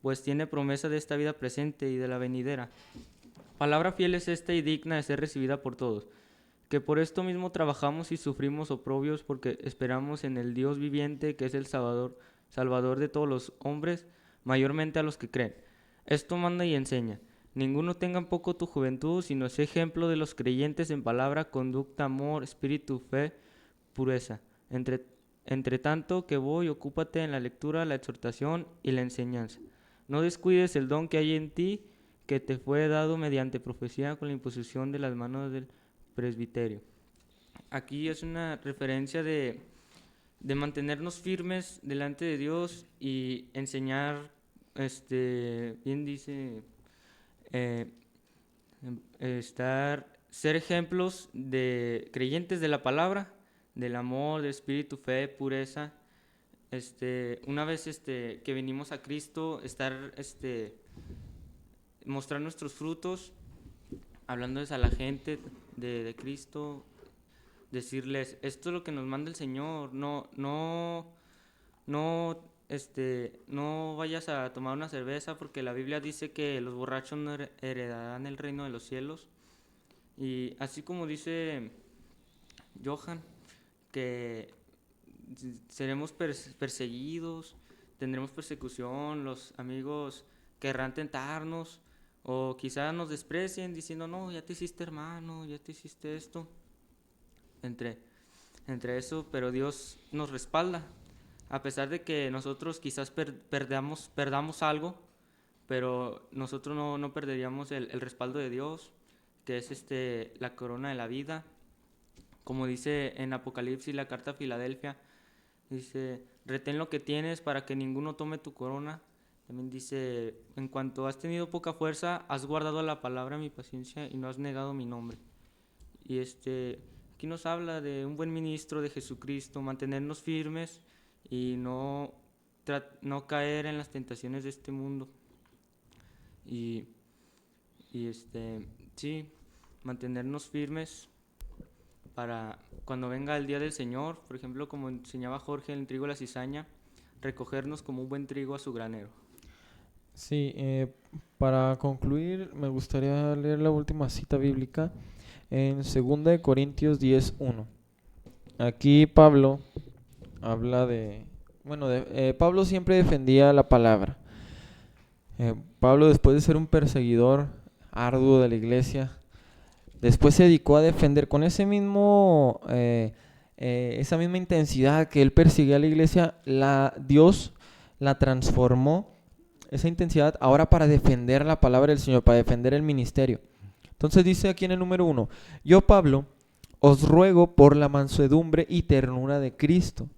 pues tiene promesa de esta vida presente y de la venidera. Palabra fiel es esta y digna de ser recibida por todos, que por esto mismo trabajamos y sufrimos oprobios, porque esperamos en el Dios viviente, que es el Salvador de todos los hombres, mayormente a los que creen. Esto manda y enseña. Ninguno tenga en poco tu juventud, sino sé ejemplo de los creyentes en palabra, conducta, amor, espíritu, fe, pureza. Entre tanto que voy, ocúpate en la lectura, la exhortación y la enseñanza. No descuides el don que hay en ti, que te fue dado mediante profecía con la imposición de las manos del presbiterio. Aquí es una referencia de mantenernos firmes delante de Dios y enseñar, bien dice, ser ejemplos de creyentes de la palabra, del amor, del espíritu, fe, pureza. Una vez que venimos a Cristo, mostrar nuestros frutos, hablándoles a la gente de Cristo, decirles, esto es lo que nos manda el Señor, no vayas a tomar una cerveza, porque la Biblia dice que los borrachos no heredarán el reino de los cielos. Y así como dice Johan, que seremos perseguidos, tendremos persecución, los amigos querrán tentarnos, o quizá nos desprecien diciendo, no, ya te hiciste hermano, ya te hiciste esto. Entre eso, pero Dios nos respalda, a pesar de que nosotros quizás perdamos algo, pero nosotros no perderíamos el respaldo de Dios, que es la corona de la vida. Como dice en Apocalipsis, la carta a Filadelfia, dice, retén lo que tienes para que ninguno tome tu corona. También dice, en cuanto has tenido poca fuerza, has guardado la palabra de mi paciencia y no has negado mi nombre. Y aquí nos habla de un buen ministro de Jesucristo, mantenernos firmes y no caer en las tentaciones de este mundo. Y sí, mantenernos firmes para cuando venga el día del Señor, por ejemplo, como enseñaba Jorge en el trigo y la cizaña, recogernos como un buen trigo a su granero. Sí, para concluir, me gustaría leer la última cita bíblica en 2 Corintios 10:1. Aquí Pablo habla Pablo siempre defendía la palabra. Pablo, después de ser un perseguidor arduo de la iglesia, después se dedicó a defender con esa misma intensidad que él perseguía a la iglesia. Dios la transformó, esa intensidad, ahora para defender la palabra del Señor, para defender el ministerio. Entonces dice aquí en el número 1, yo Pablo os ruego por la mansedumbre y ternura de Cristo.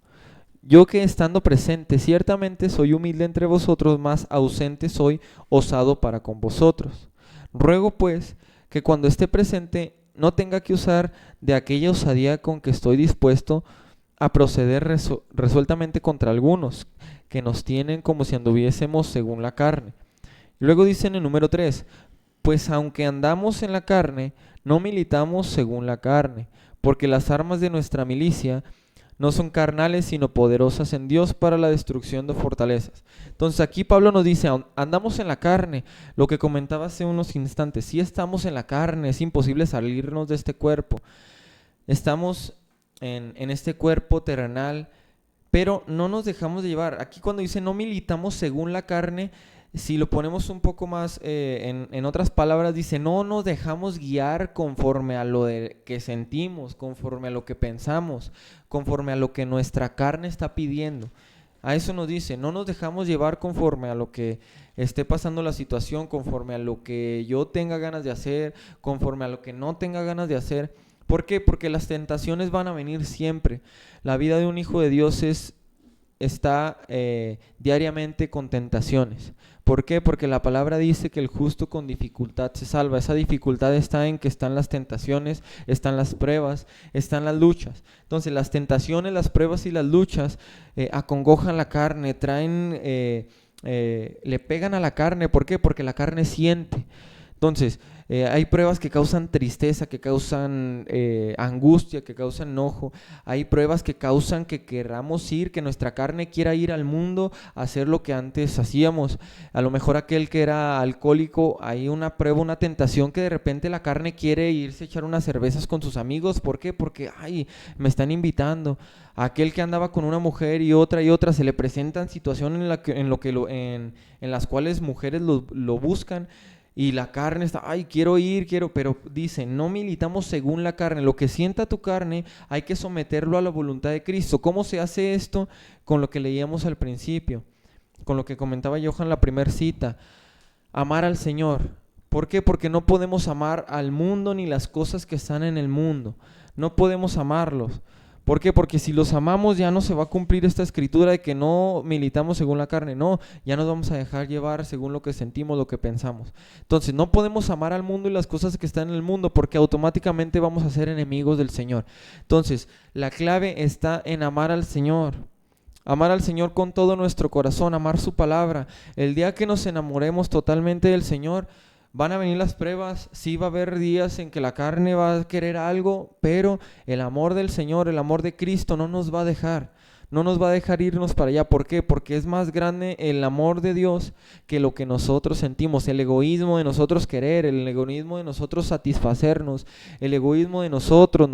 Yo que estando presente ciertamente soy humilde entre vosotros, mas ausente soy osado para con vosotros. Ruego pues que cuando esté presente no tenga que usar de aquella osadía con que estoy dispuesto a proceder resueltamente contra algunos que nos tienen como si anduviésemos según la carne. Luego dice en el número 3, pues aunque andamos en la carne, no militamos según la carne, porque las armas de nuestra milicia no son carnales, sino poderosas en Dios para la destrucción de fortalezas. Entonces aquí Pablo nos dice, andamos en la carne, lo que comentaba hace unos instantes, si estamos en la carne, es imposible salirnos de este cuerpo. Estamos en este cuerpo terrenal, pero no nos dejamos de llevar. Aquí cuando dice no militamos según la carne, si lo ponemos un poco más en otras palabras, dice no nos dejamos guiar conforme a lo que sentimos, conforme a lo que pensamos, conforme a lo que nuestra carne está pidiendo. A eso nos dice, no nos dejamos llevar conforme a lo que esté pasando la situación, conforme a lo que yo tenga ganas de hacer, conforme a lo que no tenga ganas de hacer. ¿Por qué? Porque las tentaciones van a venir siempre. La vida de un hijo de Dios está diariamente con tentaciones. ¿Por qué? Porque la palabra dice que el justo con dificultad se salva. Esa dificultad está en que están las tentaciones, están las pruebas, están las luchas. Entonces las tentaciones, las pruebas y las luchas acongojan la carne, le pegan a la carne. ¿Por qué? Porque la carne siente. Entonces Hay pruebas que causan tristeza, que causan angustia, que causan enojo. Hay pruebas que causan que queramos ir, que nuestra carne quiera ir al mundo a hacer lo que antes hacíamos. A lo mejor aquel que era alcohólico, hay una prueba, una tentación que de repente la carne quiere irse a echar unas cervezas con sus amigos. ¿Por qué? Porque, ay, me están invitando. Aquel que andaba con una mujer y otra, se le presentan situaciones en las cuales mujeres lo buscan y la carne está, ay, quiero ir, pero dice, no militamos según la carne, lo que sienta tu carne hay que someterlo a la voluntad de Cristo. ¿Cómo se hace esto? Con lo que leíamos al principio, con lo que comentaba Johan en la primera cita, amar al Señor. ¿Por qué? Porque no podemos amar al mundo ni las cosas que están en el mundo, no podemos amarlos. ¿Por qué? Porque si los amamos ya no se va a cumplir esta escritura de que no militamos según la carne, no, ya nos vamos a dejar llevar según lo que sentimos, lo que pensamos. Entonces no podemos amar al mundo y las cosas que están en el mundo porque automáticamente vamos a ser enemigos del Señor. Entonces la clave está en amar al Señor con todo nuestro corazón, amar su palabra. El día que nos enamoremos totalmente del Señor, van a venir las pruebas, sí va a haber días en que la carne va a querer algo, pero el amor del Señor, el amor de Cristo no nos va a dejar irnos para allá. ¿Por qué? Porque es más grande el amor de Dios que lo que nosotros sentimos, el egoísmo de nosotros querer, el egoísmo de nosotros satisfacernos, el egoísmo de nosotros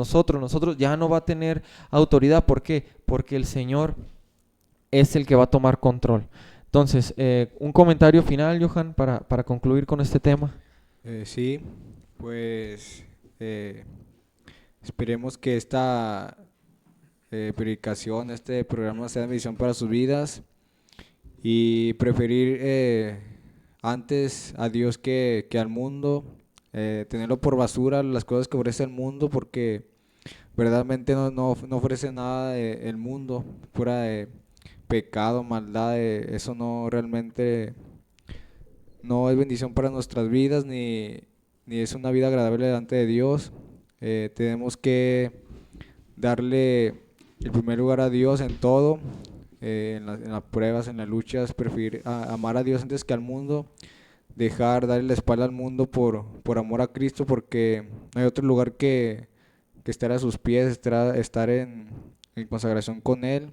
ya no va a tener autoridad. ¿Por qué? Porque el Señor es el que va a tomar control. Entonces, un comentario final, Johan, para concluir con este tema. Sí, pues esperemos que esta predicación, este programa sea de bendición para sus vidas y preferir antes a Dios que al mundo, tenerlo por basura las cosas que ofrece el mundo, porque verdaderamente no ofrece nada el mundo, fuera de pecado, maldad, eso no realmente no es bendición para nuestras vidas, ni es una vida agradable delante de Dios. Tenemos que darle el primer lugar a Dios en todo, en las pruebas, en las luchas, preferir amar a Dios antes que al mundo, darle la espalda al mundo por amor a Cristo, porque no hay otro lugar que estar a sus pies, estar en consagración con Él.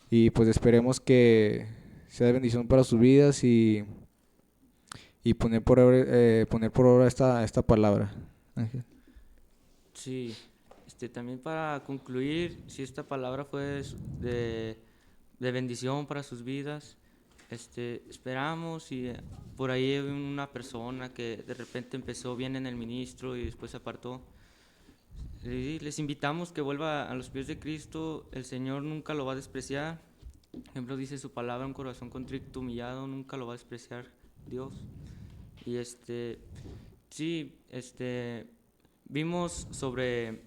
Y pues esperemos que sea de bendición para sus vidas y poner por obra esta palabra. Ángel. Sí, también para concluir, si esta palabra fue de bendición para sus vidas, esperamos y por ahí hay una persona que de repente empezó bien en el ministro y después se apartó. Les invitamos que vuelva a los pies de Cristo, el Señor nunca lo va a despreciar. Por ejemplo, dice su palabra, un corazón contrito, humillado, nunca lo va a despreciar Dios. Y sí, vimos sobre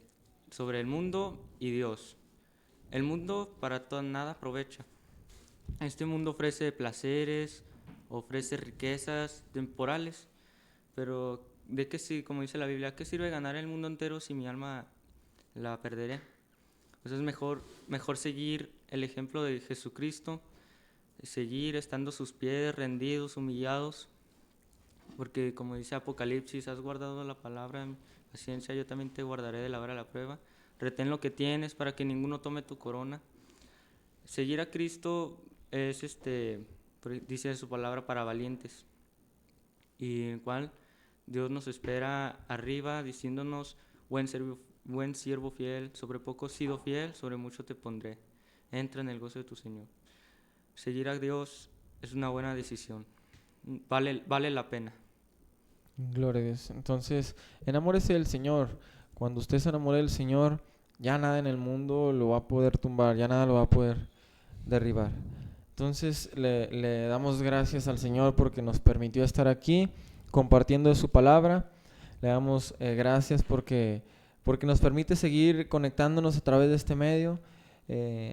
el mundo y Dios. El mundo para nada aprovecha. Este mundo ofrece placeres, ofrece riquezas temporales, pero ¿de qué sí, como dice la Biblia, qué sirve ganar el mundo entero si mi alma la perderé? Pues es mejor seguir el ejemplo de Jesucristo, seguir estando a sus pies, rendidos, humillados, porque como dice Apocalipsis, has guardado la palabra en paciencia, yo también te guardaré de la hora de la prueba. Retén lo que tienes para que ninguno tome tu corona. Seguir a Cristo es, dice su palabra, para valientes, y en cual Dios nos espera arriba diciéndonos, buen siervo fiel, sobre poco has sido fiel, sobre mucho te pondré. Entra en el gozo de tu Señor. Seguir a Dios es una buena decisión. Vale la pena. Gloria a Dios. Entonces, enamórese del Señor. Cuando usted se enamore del Señor, ya nada en el mundo lo va a poder tumbar, ya nada lo va a poder derribar. Entonces, le damos gracias al Señor porque nos permitió estar aquí compartiendo de su palabra. Le damos gracias porque nos permite seguir conectándonos a través de este medio.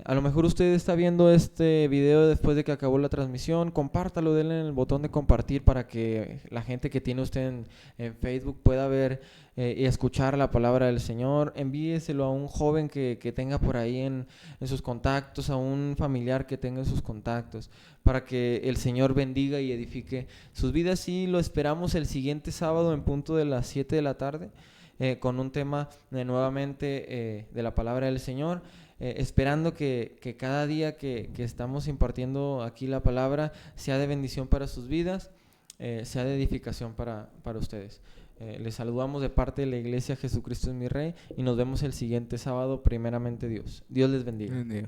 A lo mejor usted está viendo este video después de que acabó la transmisión, compártalo, denle el botón de compartir para que la gente que tiene usted en Facebook pueda ver y escuchar la palabra del Señor. Envíeselo a un joven que tenga por ahí en sus contactos, a un familiar que tenga en sus contactos, para que el Señor bendiga y edifique sus vidas. Y lo esperamos el siguiente sábado en punto de las 7 de la tarde, con un tema nuevamente de la palabra del Señor. Esperando que cada día que estamos impartiendo aquí la palabra sea de bendición para sus vidas, sea de edificación para ustedes. Les saludamos de parte de la Iglesia Jesucristo es mi Rey y nos vemos el siguiente sábado, primeramente Dios. Dios les bendiga. Bendiga.